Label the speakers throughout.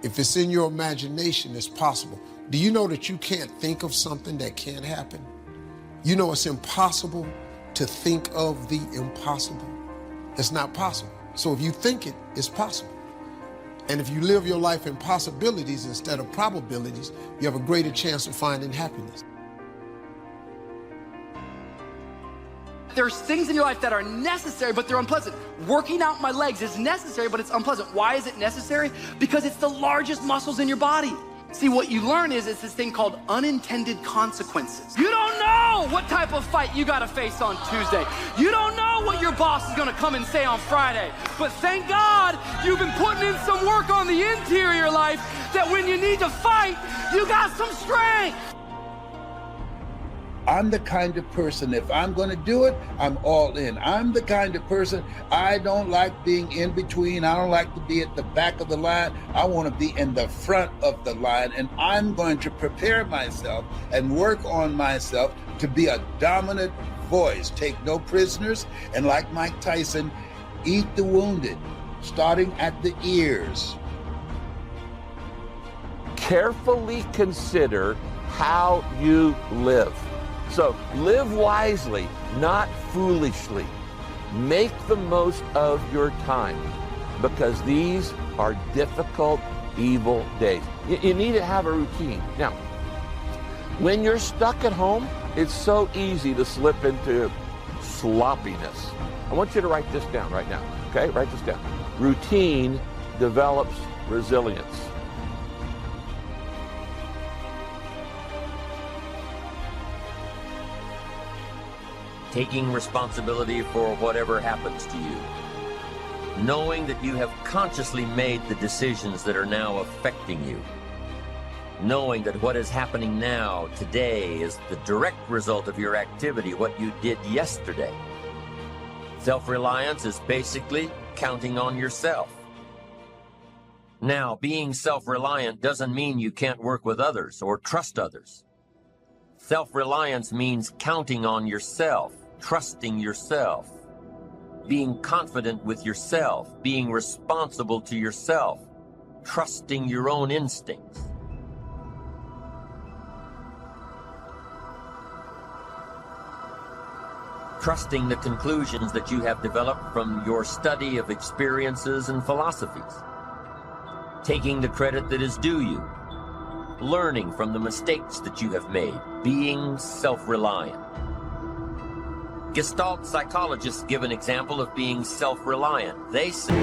Speaker 1: If it's in your imagination, it's possible. Do you know that you can't think of something that can't happen? You know it's impossible to think of the impossible. It's not possible. So if you think it, it's possible. And if you live your life in possibilities instead of probabilities, you have a greater chance of finding happiness.
Speaker 2: There's things in your life that are necessary, but they're unpleasant. Working out my legs is necessary, but it's unpleasant. Why is it necessary? Because it's the largest muscles in your body. See, what you learn is it's this thing called unintended consequences. You don't know what type of fight you gotta face on Tuesday. You don't know what your boss is gonna come and say on Friday. But thank God you've been putting in some work on the interior life that when you need to fight, you got some strength.
Speaker 3: I'm the kind of person, if I'm going to do it, I'm all in. I'm the kind of person, I don't like being in between. I don't like to be at the back of the line. I want to be in the front of the line, and I'm going to prepare myself and work on myself to be a dominant voice. Take no prisoners, and like Mike Tyson, eat the wounded, starting at the ears.
Speaker 4: Carefully consider how you live. So live wisely, not foolishly. Make the most of your time, because these are difficult, evil days. You need to have a routine. Now, when you're stuck at home, it's so easy to slip into sloppiness. I want you to write this down right now, okay? Write this down. Routine develops resilience.
Speaker 5: Taking responsibility for whatever happens to you. Knowing that you have consciously made the decisions that are now affecting you. Knowing that what is happening now, today, is the direct result of your activity, what you did yesterday. Self-reliance is basically counting on yourself. Now, being self-reliant doesn't mean you can't work with others or trust others. Self-reliance means counting on yourself, trusting yourself, being confident with yourself, being responsible to yourself, trusting your own instincts. Trusting the conclusions that you have developed from your study of experiences and philosophies. Taking the credit that is due you. Learning from the mistakes that you have made, being self-reliant. Gestalt psychologists give an example of being self-reliant. They say,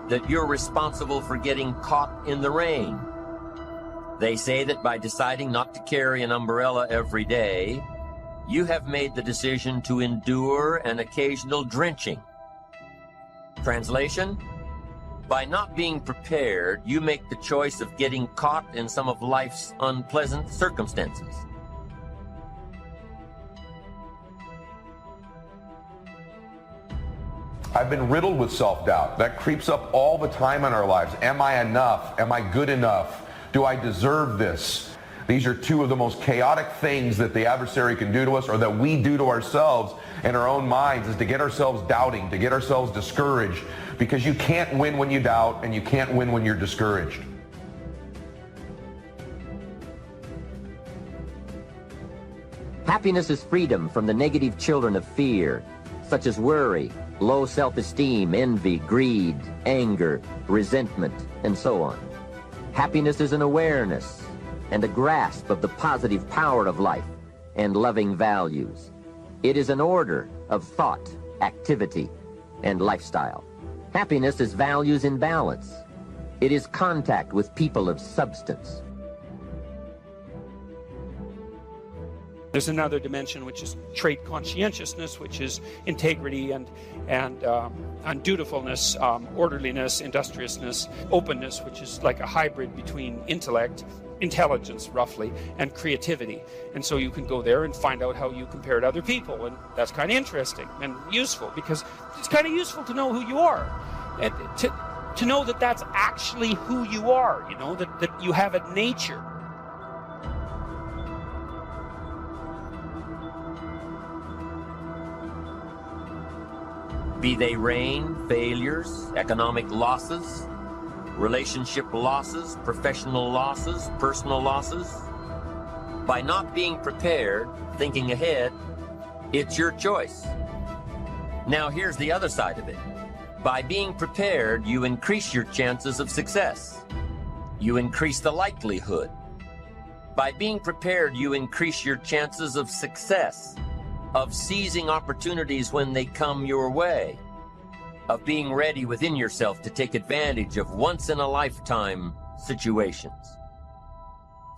Speaker 5: that you're responsible for getting caught in the rain. They say that by deciding not to carry an umbrella every day, you have made the decision to endure an occasional drenching. Translation? By not being prepared, you make the choice of getting caught in some of life's unpleasant circumstances.
Speaker 6: I've been riddled with self-doubt. That creeps up all the time in our lives. Am I enough? Am I good enough? Do I deserve this? These are two of the most chaotic things that the adversary can do to us, or that we do to ourselves in our own minds, is to get ourselves doubting, to get ourselves discouraged, because you can't win when you doubt, and you can't win when you're discouraged.
Speaker 5: Happiness is freedom from the negative children of fear, such as worry, low self-esteem, envy, greed, anger, resentment, and so on. Happiness is an awareness and a grasp of the positive power of life and loving values. It is an order of thought, activity, and lifestyle. Happiness is values in balance. It is contact with people of substance.
Speaker 7: There's another dimension, which is trait conscientiousness, which is integrity and dutifulness, orderliness, industriousness, openness, which is like a hybrid between intellect, intelligence roughly, and creativity. And so you can go there and find out how you compare to other people, and that's kind of interesting and useful, because it's kind of useful to know who you are, and to know that that's actually who you are, you know, that you have a nature.
Speaker 5: Be they rain, failures, economic losses, relationship losses, professional losses, personal losses. By not being prepared, thinking ahead, it's your choice. Now here's the other side of it. By being prepared, you increase your chances of success. You increase the likelihood. By being prepared, you increase your chances of success, of seizing opportunities when they come your way, of being ready within yourself to take advantage of once-in-a-lifetime situations.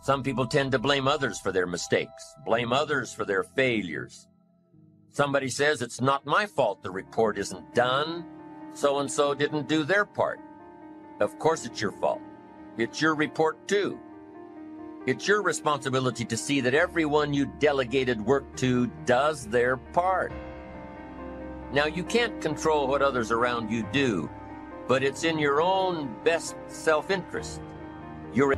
Speaker 5: Some people tend to blame others for their mistakes, blame others for their failures. Somebody says, it's not my fault the report isn't done. So-and-so didn't do their part. Of course it's your fault. It's your report too. It's your responsibility to see that everyone you delegated work to does their part. Now, you can't control what others around you do, but it's in your own best self-interest. You're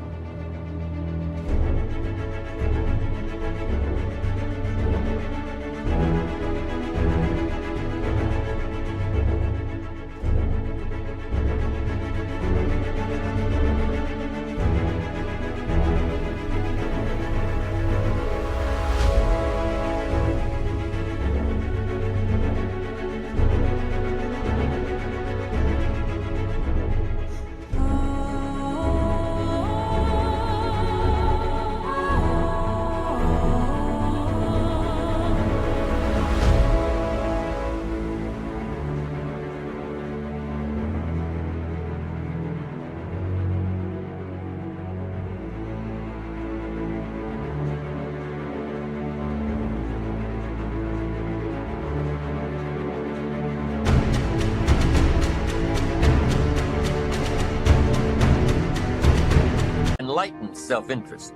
Speaker 5: enlightened self-interest,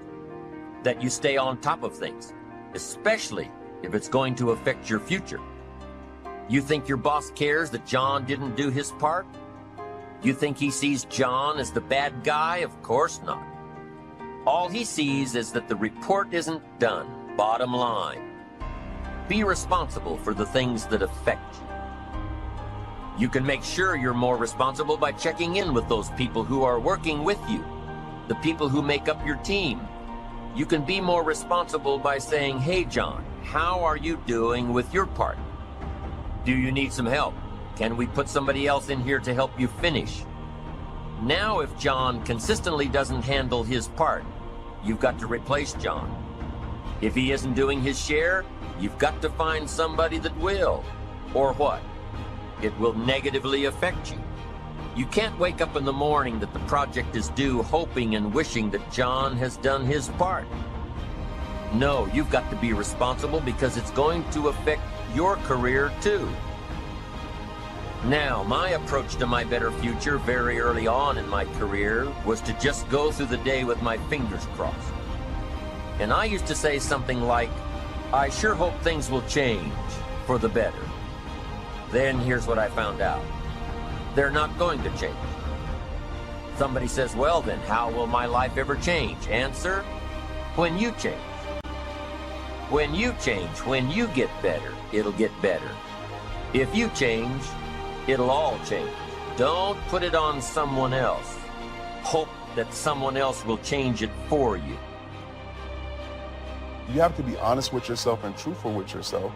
Speaker 5: that you stay on top of things, especially if it's going to affect your future. You think your boss cares that John didn't do his part? You think he sees John as the bad guy? Of course not. All he sees is that the report isn't done, bottom line. Be responsible for the things that affect you. You can make sure you're more responsible by checking in with those people who are working with you, the people who make up your team. You can be more responsible by saying, hey, John, how are you doing with your part? Do you need some help? Can we put somebody else in here to help you finish? Now, if John consistently doesn't handle his part, you've got to replace John. If he isn't doing his share, you've got to find somebody that will. Or what? It will negatively affect you. You can't wake up in the morning that the project is due hoping and wishing that John has done his part. No, you've got to be responsible because it's going to affect your career too. Now, my approach to my better future very early on in my career was to just go through the day with my fingers crossed. And I used to say something like, I sure hope things will change for the better. Then here's what I found out. They're not going to change. Somebody says, well then, how will my life ever change? Answer, when you change. When you change, when you get better, it'll get better. If you change, it'll all change. Don't put it on someone else. Hope that someone else will change it for you.
Speaker 8: You have to be honest with yourself and truthful with yourself.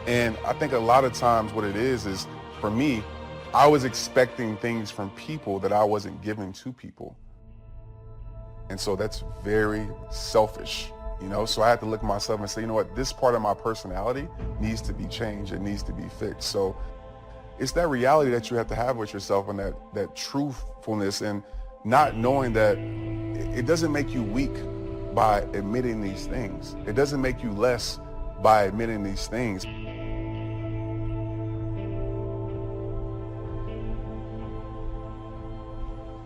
Speaker 8: And I think a lot of times what it is for me, I was expecting things from people that I wasn't giving to people. And so that's very selfish, you know? So I had to look at myself and say, you know what, this part of my personality needs to be changed. It needs to be fixed. So it's that reality that you have to have with yourself, and that truthfulness, and not knowing that it doesn't make you weak by admitting these things. It doesn't make you less by admitting these things.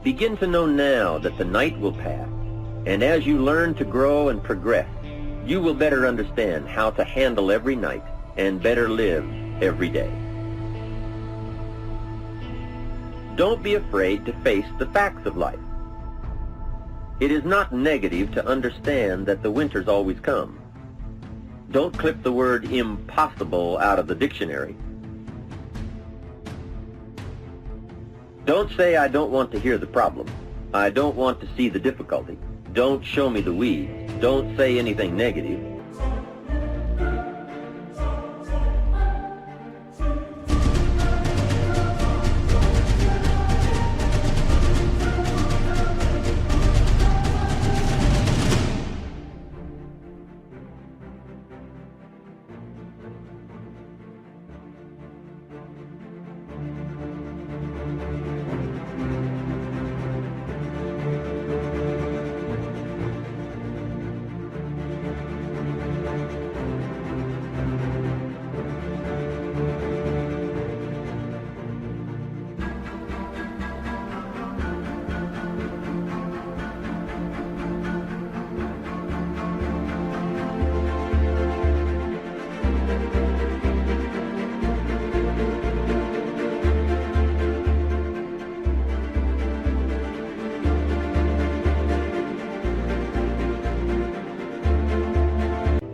Speaker 5: Begin to know now that the night will pass, and as you learn to grow and progress, you will better understand how to handle every night and better live every day. Don't be afraid to face the facts of life. It is not negative to understand that the winters always come. Don't clip the word impossible out of the dictionary. Don't say, I don't want to hear the problem. I don't want to see the difficulty. Don't show me the weeds. Don't say anything negative.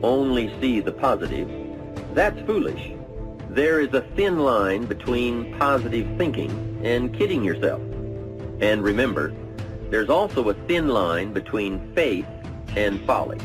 Speaker 5: Only see the positive, that's foolish. There is a thin line between positive thinking and kidding yourself. And remember, there's also a thin line between faith and folly.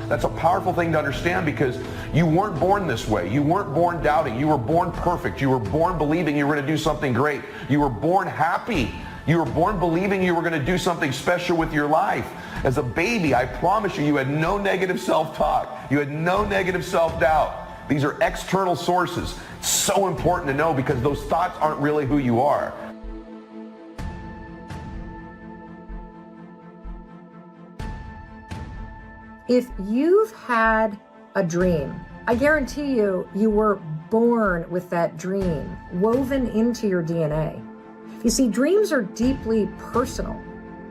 Speaker 6: That's a powerful thing to understand, because you weren't born this way. You weren't born doubting. You were born perfect. You were born believing you were going to do something great. You were born happy. You were born believing you were going to do something special with your life. As a baby, I promise you, you had no negative self-talk. You had no negative self-doubt. These are external sources. It's so important to know, because those thoughts aren't really who you are.
Speaker 9: If you've had a dream, I guarantee you, you were born with that dream woven into your DNA. You see, dreams are deeply personal.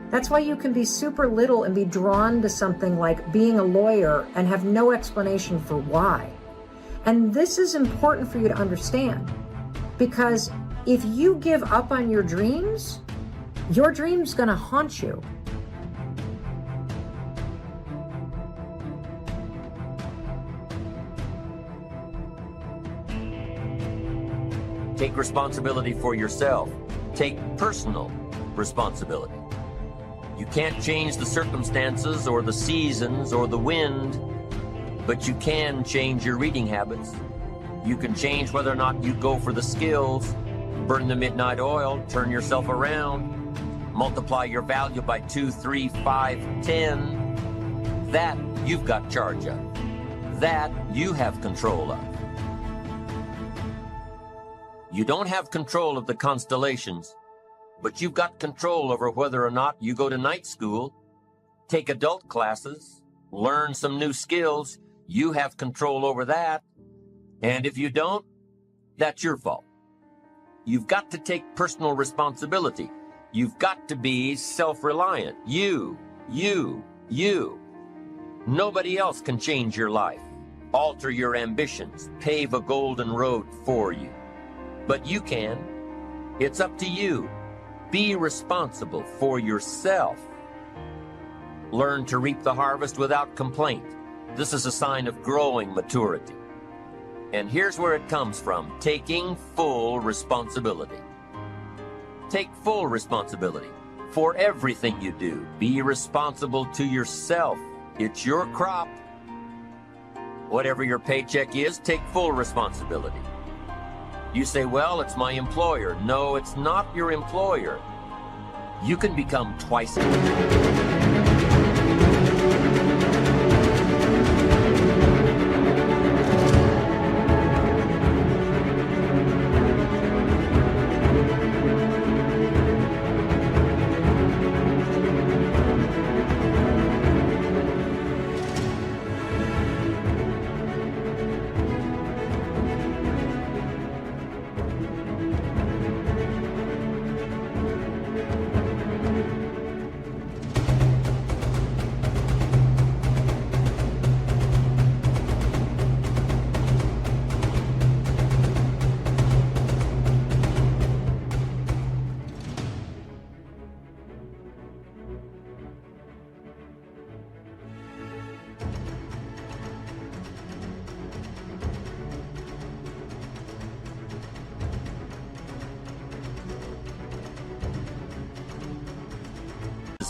Speaker 9: That's why you can be super little and be drawn to something like being a lawyer and have no explanation for why. And this is important for you to understand, because if you give up on your dream's going to haunt you.
Speaker 5: Take responsibility for yourself. Take personal responsibility. You can't change the circumstances or the seasons or the wind, but you can change your reading habits. You can change whether or not you go for the skills, burn the midnight oil, turn yourself around, multiply your value by 2, 3, 5, 10. That you've got charge of. That you have control of. You don't have control of the constellations, but you've got control over whether or not you go to night school, take adult classes, learn some new skills. You have control over that. And if you don't, that's your fault. You've got to take personal responsibility. You've got to be self-reliant. You. Nobody else can change your life, alter your ambitions, pave a golden road for you. But you can. It's up to you. Be responsible for yourself. Learn to reap the harvest without complaint. This is a sign of growing maturity. And here's where it comes from: taking full responsibility. Take full responsibility for everything you do. Be responsible to yourself. It's your crop. Whatever your paycheck is, take full responsibility. You say, well, it's my employer. No, it's not your employer. You can become twice.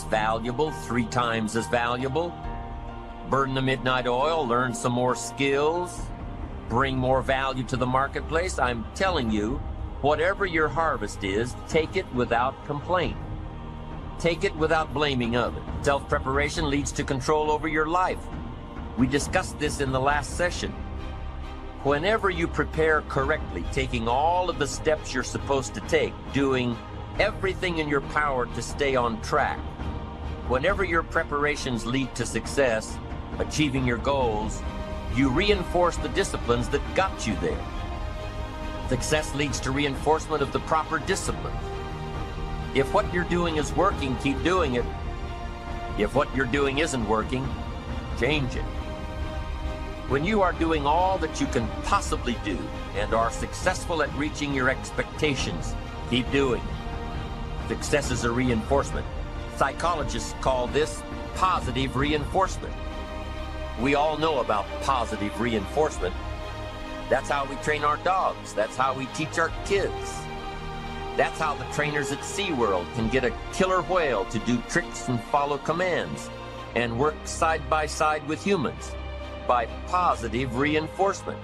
Speaker 5: Valuable, 3 times as valuable. Burn the midnight oil, learn some more skills, bring more value to the marketplace. I'm telling you, whatever your harvest is, take it without complaint. Take it without blaming others. Self-preparation leads to control over your life. We discussed this in the last session. Whenever you prepare correctly, taking all of the steps you're supposed to take, doing everything in your power to stay on track, whenever your preparations lead to success, achieving your goals, you reinforce the disciplines that got you there. Success leads to reinforcement of the proper disciplines. If what you're doing is working, keep doing it. If what you're doing isn't working, change it. When you are doing all that you can possibly do and are successful at reaching your expectations, keep doing it. Success is a reinforcement. Psychologists call this positive reinforcement. We all know about positive reinforcement. That's how we train our dogs. That's how we teach our kids. That's how the trainers at SeaWorld can get a killer whale to do tricks and follow commands and work side by side with humans by positive reinforcement.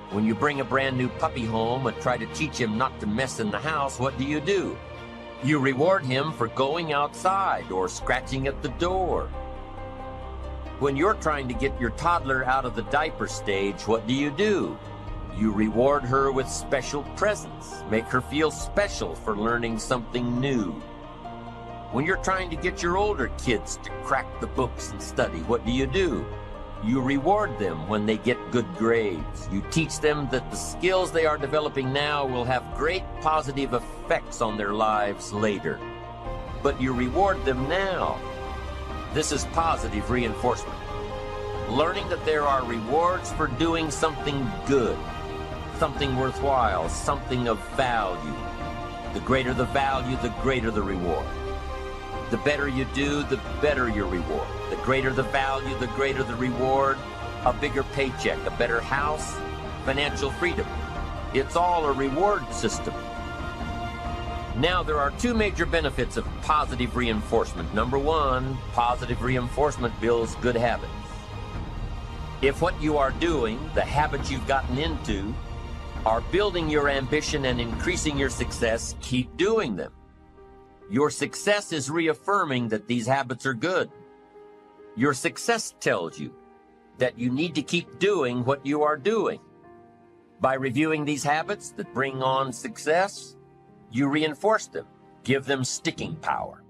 Speaker 5: When you bring a brand new puppy home and try to teach him not to mess in the house, what do? You reward him for going outside or scratching at the door. When you're trying to get your toddler out of the diaper stage, what do? You reward her with special presents, make her feel special for learning something new. When you're trying to get your older kids to crack the books and study, what do? You reward them when they get good grades. You teach them that the skills they are developing now will have great positive effects on their lives later. But you reward them now. This is positive reinforcement. Learning that there are rewards for doing something good, something worthwhile, something of value. The greater the value, the greater the reward. The better you do, the better your reward. The greater the value, the greater the reward. A bigger paycheck, a better house, financial freedom. It's all a reward system. Now, there are 2 major benefits of positive reinforcement. Number 1, positive reinforcement builds good habits. If what you are doing, the habits you've gotten into, are building your ambition and increasing your success, keep doing them. Your success is reaffirming that these habits are good. Your success tells you that you need to keep doing what you are doing. By reviewing these habits that bring on success, you reinforce them, give them sticking power.